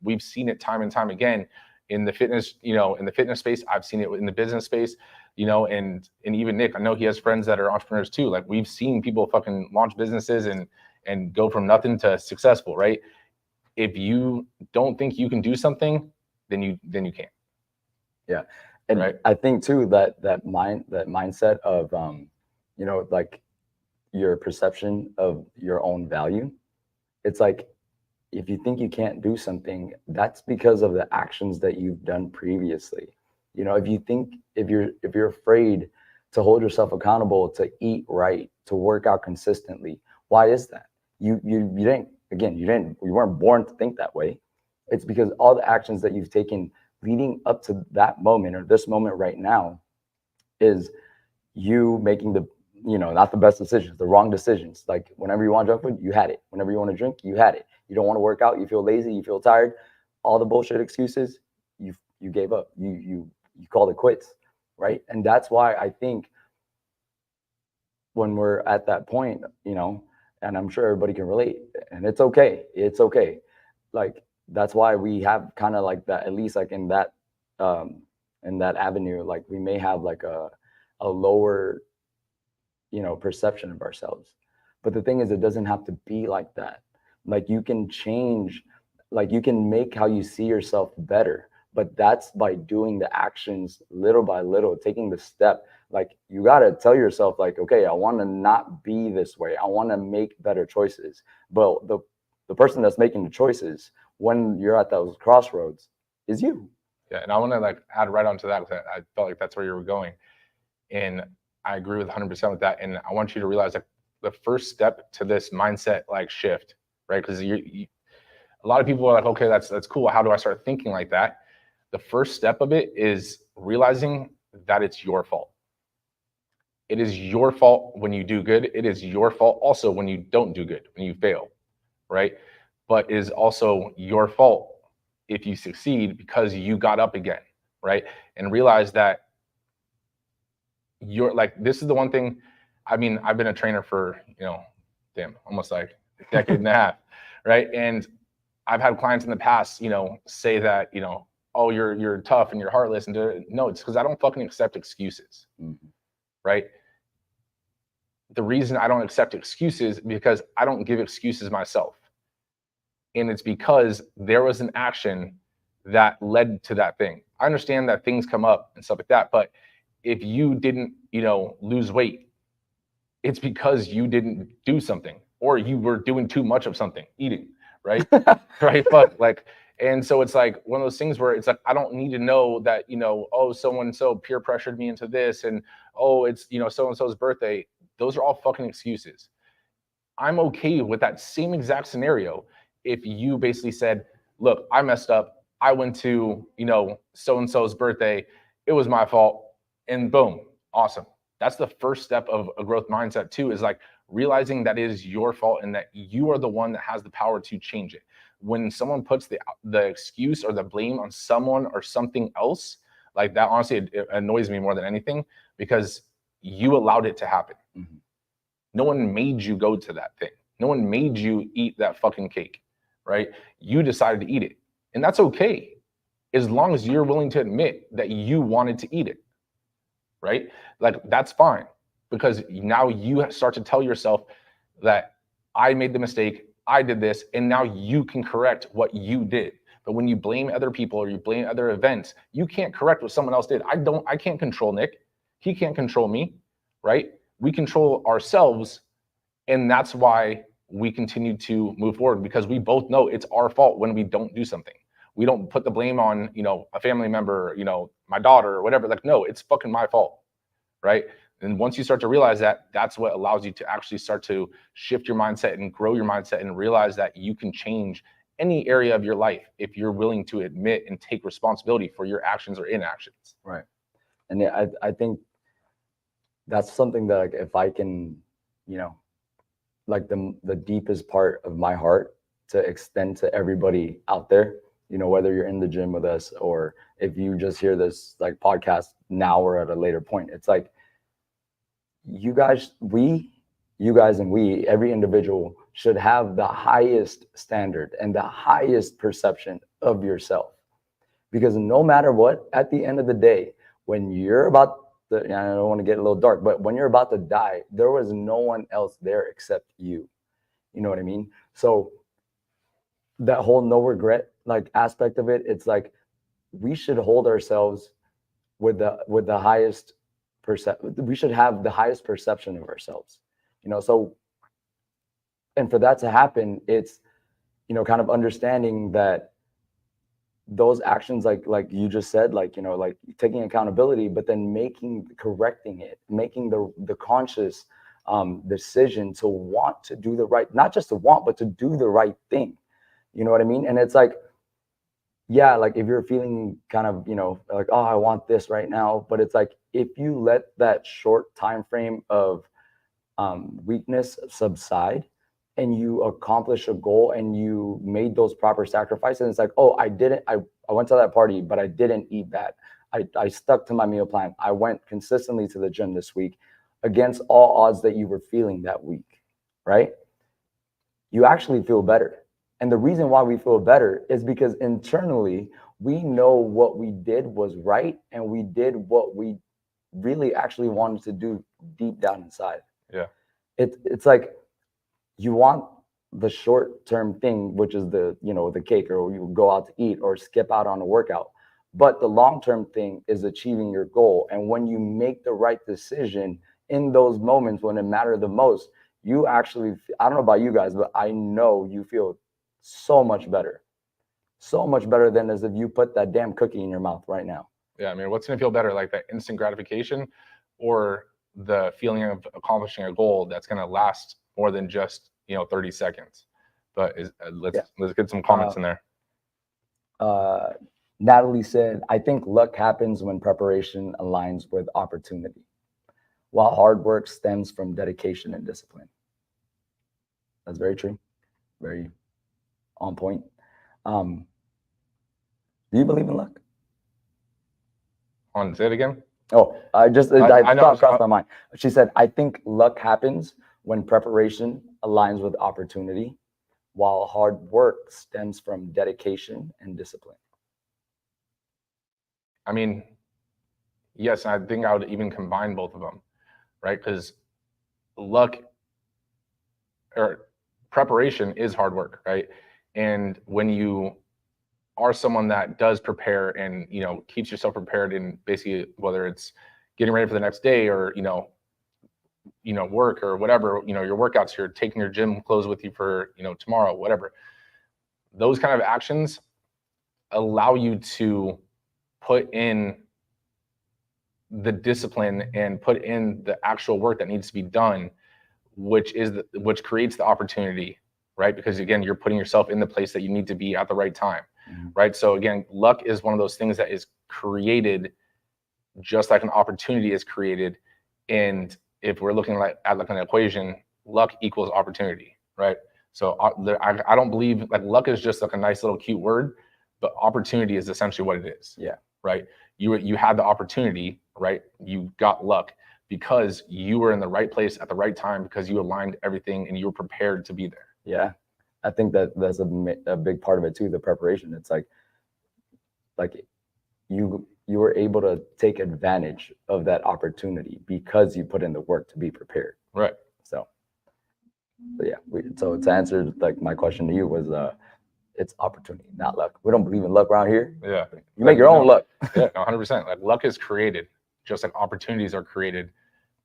we've seen it time and time again in the fitness, in the fitness space. I've seen it in the business space, and even Nick, I know he has friends that are entrepreneurs too. Like, we've seen people fucking launch businesses and go from nothing to successful, right? If you don't think you can do something, then you can't. Yeah. And right. I think too that mindset of like, your perception of your own value. It's like, if you think you can't do something, that's because of the actions that you've done previously. If you're afraid to hold yourself accountable, to eat right, to work out consistently, why is that? You weren't born to think that way. It's because all the actions that you've taken leading up to that moment, or this moment right now, is you making not the best decisions, the wrong decisions. Like, whenever you want junk food, you had it. Whenever you want to drink, you had it. You don't want to work out, you feel lazy, you feel tired, all the bullshit excuses, you gave up. You called it quits. right? And that's why I think when we're at that point, you know, and I'm sure everybody can relate, and it's okay. It's okay. Like that's why we have kind of like that, at least like in that avenue, like we may have like a lower, you know, perception of ourselves. But the thing is, it doesn't have to be like that. Like you can change, like you can make how you see yourself better, but that's by doing the actions little by little, taking the step. Like you got to tell yourself like, okay, I want to not be this way. I want to make better choices. But the person that's making the choices when you're at those crossroads is you. Yeah, and I want to like add right onto that because I felt like that's where you were going, and I agree with 100% with that. And I want you to realize that the first step to this mindset like shift, right? Because a lot of people are like, okay, that's cool. How do I start thinking like that? The first step of it is realizing that it's your fault. It is your fault when you do good. It is your fault also when you don't do good, when you fail, right? But it is also your fault if you succeed because you got up again, right? And realize that you're like, this is the one thing. I mean, I've been a trainer for, you know, almost like a decade and a half, right? And I've had clients in the past, you know, say that, you know, oh, you're tough and you're heartless, and no, it's because I don't fucking accept excuses, right? The reason I don't accept excuses because I don't give excuses myself, and it's because there was an action that led to that thing. I understand that things come up and stuff like that, but if you didn't, you know, lose weight, it's because you didn't do something or you were doing too much of something, eating, right? Right. But like, and so it's like one of those things where it's like, I don't need to know that, you know, oh, so-and-so peer pressured me into this. And, oh, it's, you know, so-and-so's birthday. Those are all fucking excuses. I'm okay with that same exact scenario. If you basically said, look, I messed up. I went to, you know, so-and-so's birthday. It was my fault. And boom, awesome. That's the first step of a growth mindset too, is like realizing that it is your fault and that you are the one that has the power to change it. When someone puts the excuse or the blame on someone or something else, like that, honestly, it annoys me more than anything because you allowed it to happen. Mm-hmm. No one made you go to that thing. No one made you eat that fucking cake, right? You decided to eat it. And that's okay, as long as you're willing to admit that you wanted to eat it, right? Like that's fine, because now you start to tell yourself that I made the mistake, I did this, and now you can correct what you did. But when you blame other people or you blame other events, you can't correct what someone else did. I can't control Nick. He can't control me, right? We control ourselves. And that's why we continue to move forward, because we both know it's our fault when we don't do something. We don't put the blame on, you know, a family member, you know, my daughter or whatever. Like, no, it's fucking my fault, right? And once you start to realize that, that's what allows you to actually start to shift your mindset and grow your mindset and realize that you can change any area of your life if you're willing to admit and take responsibility for your actions or inactions. Right. And I think that's something that, like, if I can, you know, like the deepest part of my heart to extend to everybody out there, you know, whether you're in the gym with us or if you just hear this like podcast now or at a later point, it's like you guys and we, every individual should have the highest standard and the highest perception of yourself. Because no matter what, at the end of the day, when you're about to, I don't want to get a little dark, but when you're about to die, there was no one else there except you. You know what I mean? So that whole no regret like aspect of it, it's like we should hold ourselves with the highest we should have the highest perception of ourselves, you know. So, and for that to happen, it's, you know, kind of understanding that those actions, like you just said, like, you know, like taking accountability, but then correcting it, making the conscious decision to want to do the right, not just to want, but to do the right thing. You know what I mean? And it's like, yeah, like if you're feeling kind of, you know, like, oh, I want this right now, but it's like, if you let that short time frame of weakness subside and you accomplish a goal and you made those proper sacrifices, and it's like, oh, I went to that party, but I didn't eat that. I stuck to my meal plan. I went consistently to the gym this week against all odds that you were feeling that week, right? You actually feel better. And the reason why we feel better is because internally we know what we did was right, and we did what we really actually wanted to do deep down inside. Yeah. It's like you want the short-term thing, which is the cake, or you go out to eat or skip out on a workout. But the long-term thing is achieving your goal. And when you make the right decision in those moments when it matters the most, you actually, I don't know about you guys, but I know you feel so much better than as if you put that damn cookie in your mouth right now. Yeah. I mean, what's going to feel better, like that instant gratification or the feeling of accomplishing a goal that's going to last more than just 30 seconds. But let's get some comments in there. Natalie said, I think luck happens when preparation aligns with opportunity, while hard work stems from dedication and discipline. That's very true. Very on point. Do you believe in luck? Say it again. Oh, I I know. thought crossed my mind. She said, I think luck happens when preparation aligns with opportunity, while hard work stems from dedication and discipline. I mean, yes, I think I would even combine both of them, right? Because luck or preparation is hard work, right? And when you are someone that does prepare and keeps yourself prepared in basically whether it's getting ready for the next day or work or whatever, your workouts, you're taking your gym clothes with you for tomorrow, whatever, those kind of actions allow you to put in the discipline and put in the actual work that needs to be done, which creates the opportunity, right? Because again, you're putting yourself in the place that you need to be at the right time. Right. So again, luck is one of those things that is created just like an opportunity is created. And if we're looking at like an equation, luck equals opportunity, right? So I don't believe like luck is just like a nice little cute word, but opportunity is essentially what it is. Yeah. Right. You had the opportunity, right? You got luck because you were in the right place at the right time, because you aligned everything and you were prepared to be there. Yeah. I think that's a big part of it too, the preparation. It's like you were able to take advantage of that opportunity because you put in the work to be prepared. Right. So, but yeah, so to answer like my question to you was, it's opportunity, not luck. We don't believe in luck around here. Yeah. You make your own luck. Yeah, 100%. Like luck is created, just like opportunities are created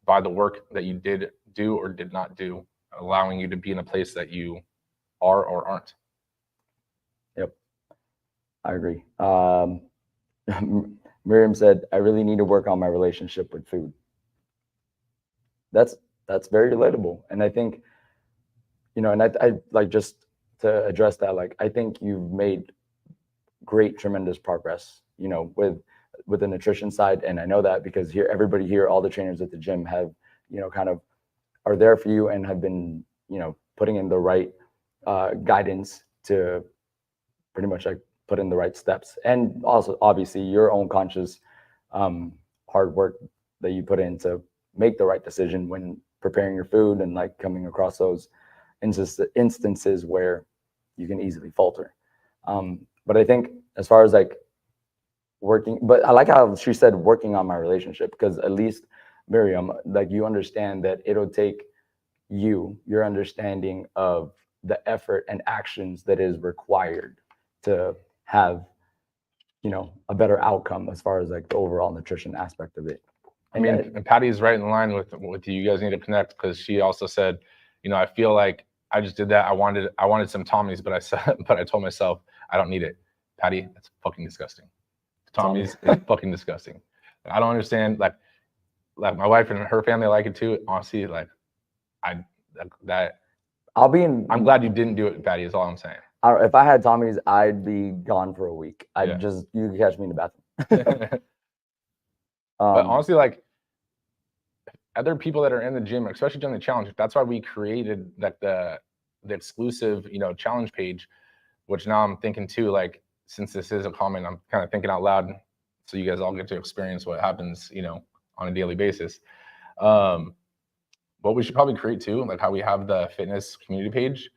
by the work that you did do or did not do, allowing you to be in a place that you are or aren't. Yep, I agree. Miriam said, I really need to work on my relationship with food. That's very relatable. And I think, and I like, just to address that, like, I think you've made tremendous progress, with the nutrition side. And I know that because everybody here, all the trainers at the gym have, kind of are there for you and have been, putting in the right guidance to pretty much like put in the right steps. And also obviously your own conscious hard work that you put in to make the right decision when preparing your food and like coming across those instances where you can easily falter. But I think as far as like working, but I like how she said working on my relationship, because at least Miriam, like you understand that it'll take your understanding of the effort and actions that is required to have, a better outcome as far as like the overall nutrition aspect of it. I mean, and Patty's right in line with you. You guys need to connect, because she also said, I feel like I just did that. I wanted some Tommy's, but I told myself I don't need it. Patty, that's fucking disgusting. Tommy's is fucking disgusting. I don't understand. Like my wife and her family like it too. Honestly, I'm glad you didn't do it, Patty, is all I'm saying. If I had Tommy's, I'd be gone for a week. You could catch me in the bathroom. But honestly, like other people that are in the gym, especially during the challenge, that's why we created like the exclusive, challenge page, which now I'm thinking too, like, since this is a comment, I'm kind of thinking out loud. so you guys all get to experience what happens, on a daily basis. What we should probably create too, like how we have the fitness community page.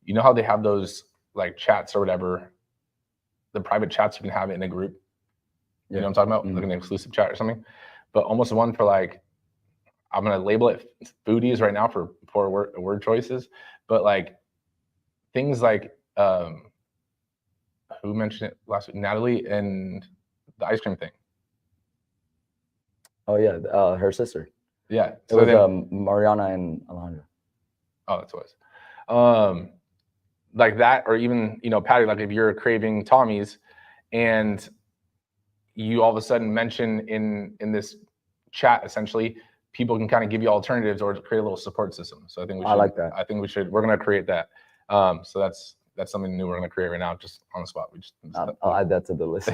You know how they have those like chats or whatever, the private chats you can have it in a group. You know what I'm talking about? Like an exclusive chat or something. But almost one for like, I'm gonna label it foodies right now for poor word choices. But like things like who mentioned it last week? Natalie and the ice cream thing. Oh yeah, her sister. Yeah. It was Mariana and Alejandra. Oh, that's what it was. Like that, or even, Patty, like if you're craving Tommy's and you all of a sudden mention in this chat, essentially, people can kind of give you alternatives or create a little support system. So I think we should. I like that. I think we're going to create that. So that's something new we're going to create right now, just on the spot. I'll add that to the list.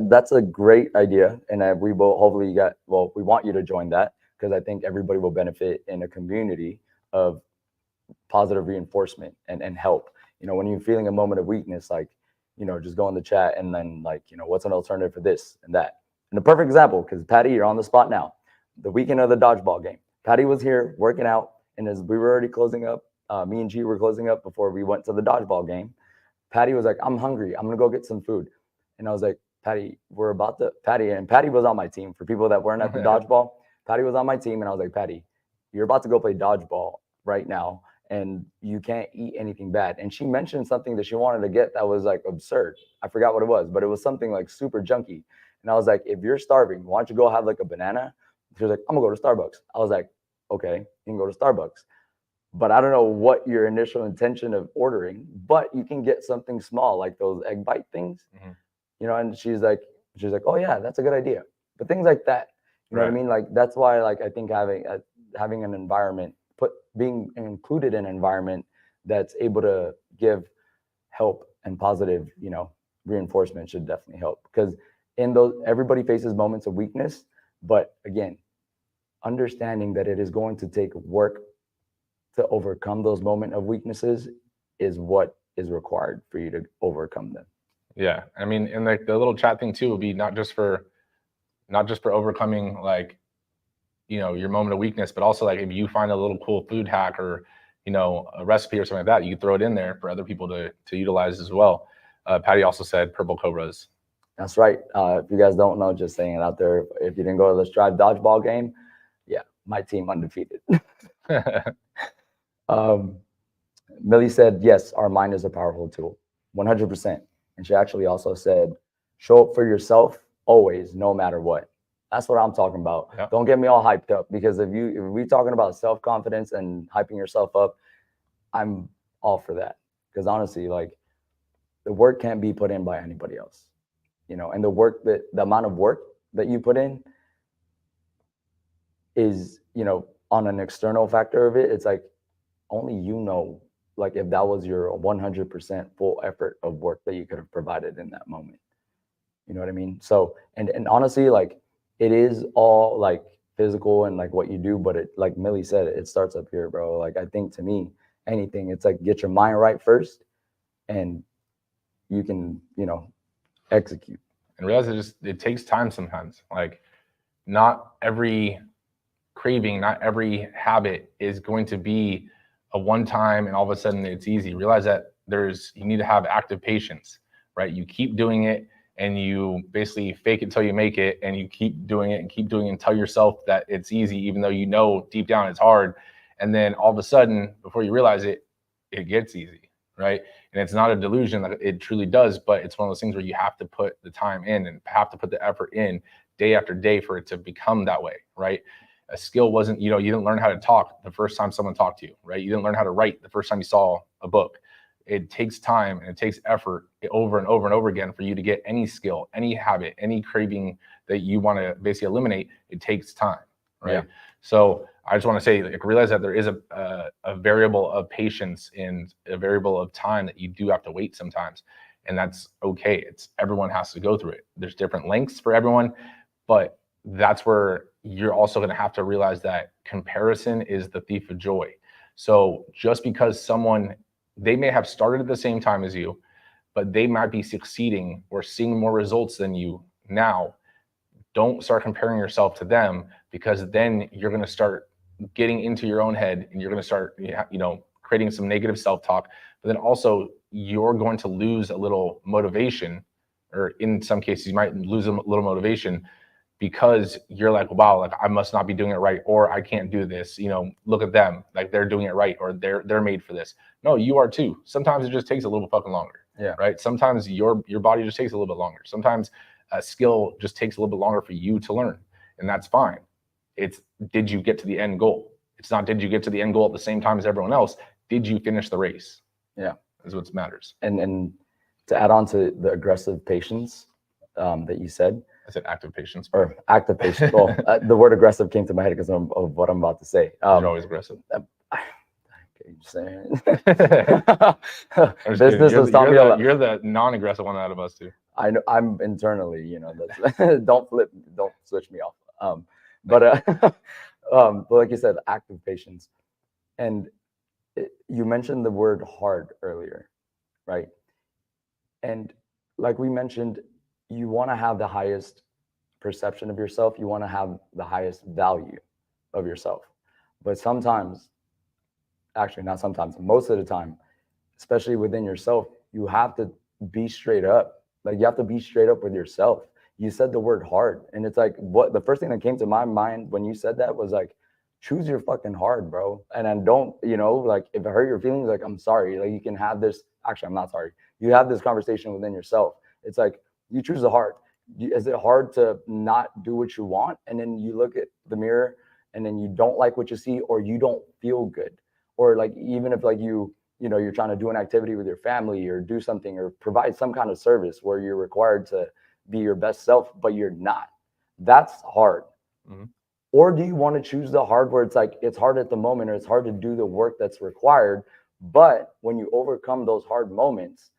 That's a great idea, and we will hopefully we want you to join that, because I think everybody will benefit in a community of positive reinforcement and help. When you're feeling a moment of weakness, like, just go in the chat and then like, what's an alternative for this and that. And a perfect example, because Patty, you're on the spot now. The weekend of the dodgeball game, Patty was here working out, and as we were already closing up, me and G were closing up before we went to the dodgeball game. Patty was like, I'm hungry. I'm going to go get some food. And I was like, Patty, Patty was on my team. For people that weren't at the dodgeball, Patty was on my team. And I was like, Patty, you're about to go play dodgeball right now, and you can't eat anything bad. And she mentioned something that she wanted to get that was like absurd. I forgot what it was, but it was something like super junky. And I was like, if you're starving, why don't you go have like a banana? She was like, I'm gonna go to Starbucks. I was like, okay, you can go to Starbucks. But I don't know what your initial intention of ordering, but you can get something small, like those egg bite things, and she's like, oh yeah, that's a good idea. But things like that, you know what I mean? Like, that's why, like, I think having an environment, being included in an environment that's able to give help and positive, reinforcement should definitely help, because in those, everybody faces moments of weakness, but again, understanding that it is going to take work to overcome those moments of weaknesses is what is required for you to overcome them. Yeah, I mean, and like the little chat thing too will be not just for overcoming, like, your moment of weakness, but also like if you find a little cool food hack or, a recipe or something like that, you can throw it in there for other people to utilize as well. Patty also said purple cobras. That's right. If you guys don't know, just saying it out there. If you didn't go to the Strive dodgeball game, yeah, my team undefeated. Millie said, yes, our mind is a powerful tool, 100%. And she actually also said, show up for yourself always, no matter what. That's what I'm talking about. Yeah. Don't get me all hyped up, because if we talking about self-confidence and hyping yourself up, I'm all for that. Because honestly, like, the work can't be put in by anybody else, and the amount of work that you put in is, on an external factor of it, it's like only like if that was your 100% full effort of work that you could have provided in that moment. You know what I mean? So, and honestly, like, it is all like physical and like what you do, but it, like Millie said, it starts up here, bro. Like, I think to me, anything, it's like, get your mind right first, and you can, execute. And realize it takes time sometimes. Like, not every craving, not every habit is going to be a one time and all of a sudden it's easy. Realize that you need to have active patience, right? You keep doing it, and you basically fake it till you make it, and you keep doing it and keep doing it and tell yourself that it's easy, even though deep down it's hard. And then all of a sudden, before you realize it, it gets easy, right? And it's not a delusion, that it truly does, but it's one of those things where you have to put the time in and have to put the effort in day after day for it to become that way, right? A skill wasn't, you didn't learn how to talk the first time someone talked to you, right? You didn't learn how to write the first time you saw a book. It takes time and it takes effort over and over and over again for you to get any skill, any habit, any craving that you want to basically eliminate. It takes time, right? Yeah. So I just want to say, like, realize that there is a variable of patience and a variable of time that you do have to wait sometimes. And that's okay. Everyone has to go through it. There's different lengths for everyone, but that's where you're also going to have to realize that comparison is the thief of joy. So just because they may have started at the same time as you, but they might be succeeding or seeing more results than you now. Don't start comparing yourself to them, because then you're going to start getting into your own head, and you're going to start, creating some negative self-talk. But then also you're going to lose a little motivation, or in some cases you might lose a little motivation, because you're like, wow, like I must not be doing it right, or I can't do this. Look at them, like they're doing it right, or they're made for this. No, you are too. Sometimes it just takes a little fucking longer. Yeah. Right. Sometimes your body just takes a little bit longer. Sometimes a skill just takes a little bit longer for you to learn, and that's fine. It's, did you get to the end goal? It's not, did you get to the end goal at the same time as everyone else? Did you finish the race? Yeah, is what matters. And to add on to the aggressive patience that you said, I said active patience, or active patience. Well, the word aggressive came to my head because of what I'm about to say. You're always aggressive. Business has taught me a lot. You're the non-aggressive one out of us two. I know, I'm internally, that's don't switch me off. But like you said, active patience, and you mentioned the word hard earlier, right? And like we mentioned, you want to have the highest perception of yourself. You want to have the highest value of yourself. But sometimes, actually not sometimes, most of the time, especially within yourself, you have to be straight up. Like you have to be straight up with yourself. You said the word hard, and it's like, what the first thing that came to my mind when you said that was like, choose your fucking hard, bro. And then don't, like if it hurt your feelings, like I'm sorry. Like you can have this, actually I'm not sorry. You have this conversation within yourself. It's like, you choose the hard. Is it hard to not do what you want? And then you look at the mirror and then you don't like what you see, or you don't feel good. Or like, even if like you're trying to do an activity with your family, or do something, or provide some kind of service where you're required to be your best self, but you're not. That's hard. Mm-hmm. Or do you want to choose the hard, where it's like, it's hard at the moment, or it's hard to do the work that's required, but when you overcome those hard moments,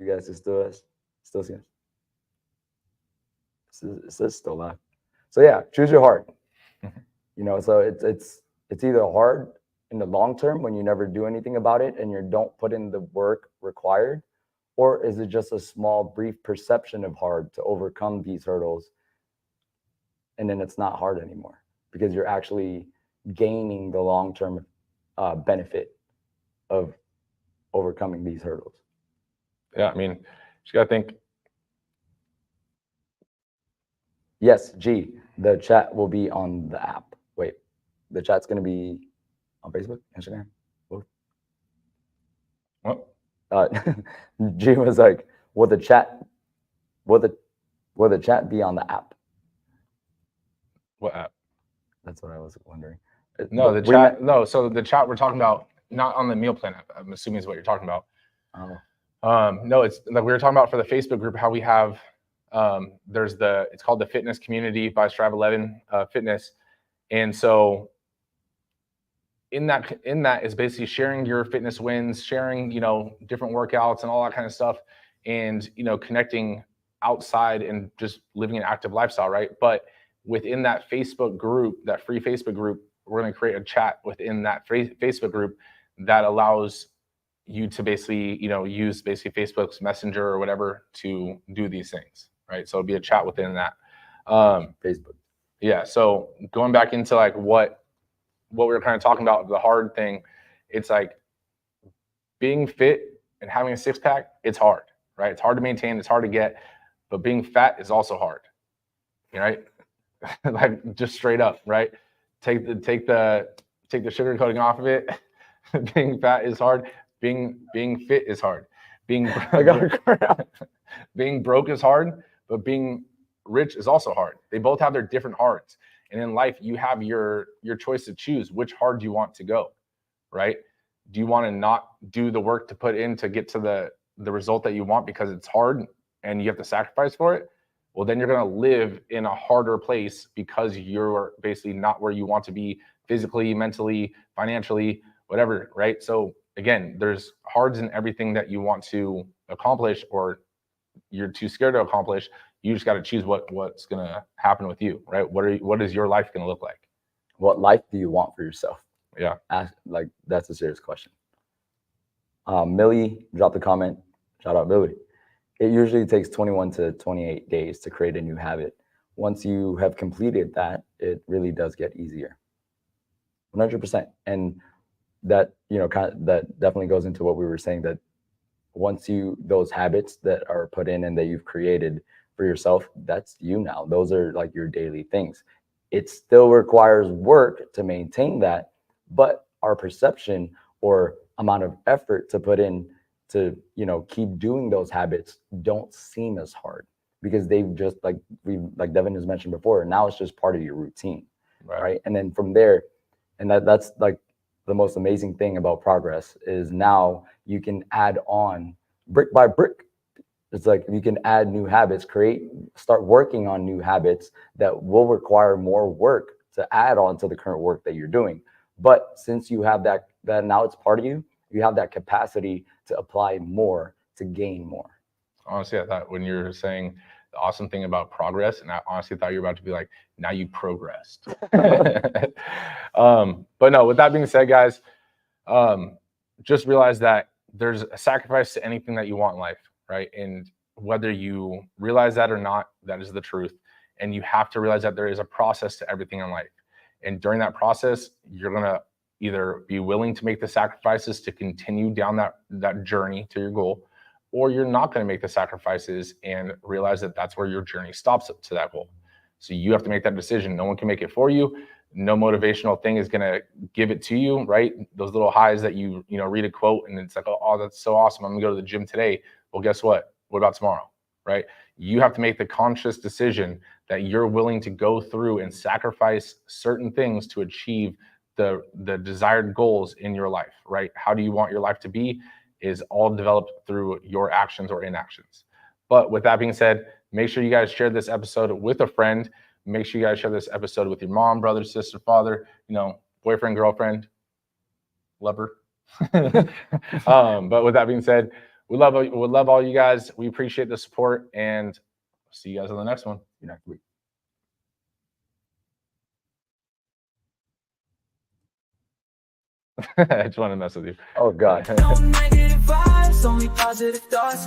you guys are still seeing it says still live. So yeah, choose your heart. So it's either hard in the long term when you never do anything about it and you don't put in the work required, or is it just a small brief perception of hard to overcome these hurdles, and then it's not hard anymore because you're actually gaining the long-term benefit of overcoming these hurdles. Yeah, I mean, you gotta think. Yes, G, the chat will be on the app. Wait, the chat's going to be on Facebook, Instagram, both. What? G was like, will the chat be on the app? What app? That's what I was wondering. No, the chat. No, so the chat we're talking about, not on the meal plan app, I'm assuming is what you're talking about. Oh. No, it's like we were talking about for the Facebook group, how we have, it's called the Fitness Community by Strive 11 Fitness. And so in that is basically sharing your fitness wins, sharing, different workouts and all that kind of stuff, and, connecting outside and just living an active lifestyle, right? But within that Facebook group, that free Facebook group, we're going to create a chat within that Facebook group that allows you to basically, use Facebook's Messenger or whatever to do these things, right? So it'll be a chat within that. Facebook. Yeah. So going back into like what we were kind of talking about, the hard thing, it's like being fit and having a six pack, it's hard, right? It's hard to maintain, it's hard to get, but being fat is also hard, right? Like just straight up, right? Take the sugar coating off of it. Being fat is hard. Being fit is hard. Being broke is hard, but being rich is also hard. They both have their different hards. And in life, you have your choice to choose which hard you want to go. right? Do you want to not do the work to put in to get to the result that you want because it's hard and you have to sacrifice for it? Well, then you're going to live in a harder place because you're basically not where you want to be physically, mentally, financially, whatever, right? So again, there's hards in everything that you want to accomplish or you're too scared to accomplish. You just got to choose what's going to happen with you, right? What is your life going to look like? What life do you want for yourself? Yeah. Like, that's a serious question. Millie dropped a comment. Shout out, Millie. It usually takes 21 to 28 days to create a new habit. Once you have completed that, it really does get easier. 100%. And that, that definitely goes into what we were saying, that once those habits that are put in and that you've created for yourself, that's you now. Those are like your daily things. It still requires work to maintain that, but our perception or amount of effort to put in to, keep doing those habits don't seem as hard because they've just like Devin has mentioned before, now it's just part of your routine. Right. And then from there, and that's like the most amazing thing about progress is now you can add on brick by brick. It's like you can add new habits, start working on new habits that will require more work to add on to the current work that you're doing. But since you have that now it's part of you, you have that capacity to apply more, to gain more. Honestly, I thought when you were saying the awesome thing about progress, and I honestly thought you were about to be like, now you progressed. But no, with that being said, guys, just realize that there's a sacrifice to anything that you want in life, right? And whether you realize that or not, that is the truth. And you have to realize that there is a process to everything in life. And during that process, you're going to either be willing to make the sacrifices to continue down that journey to your goal, or you're not going to make the sacrifices and realize that that's where your journey stops to that goal. So you have to make that decision. No one can make it for you. No motivational thing is going to give it to you, right? Those little highs that you read a quote and it's like, oh, that's so awesome, I'm going to go to the gym today. Well, guess what? What about tomorrow, right? You have to make the conscious decision that you're willing to go through and sacrifice certain things to achieve the desired goals in your life, right? How do you want your life to be is all developed through your actions or inactions. But with that being said, make sure you guys share this episode with a friend. Make sure you guys share this episode with your mom, brother, sister, father, boyfriend, girlfriend, lover. But with that being said, we love all you guys. We appreciate the support and see you guys on the next one. Next week. I just want to mess with you. Oh God. No negative vibes, only positive thoughts.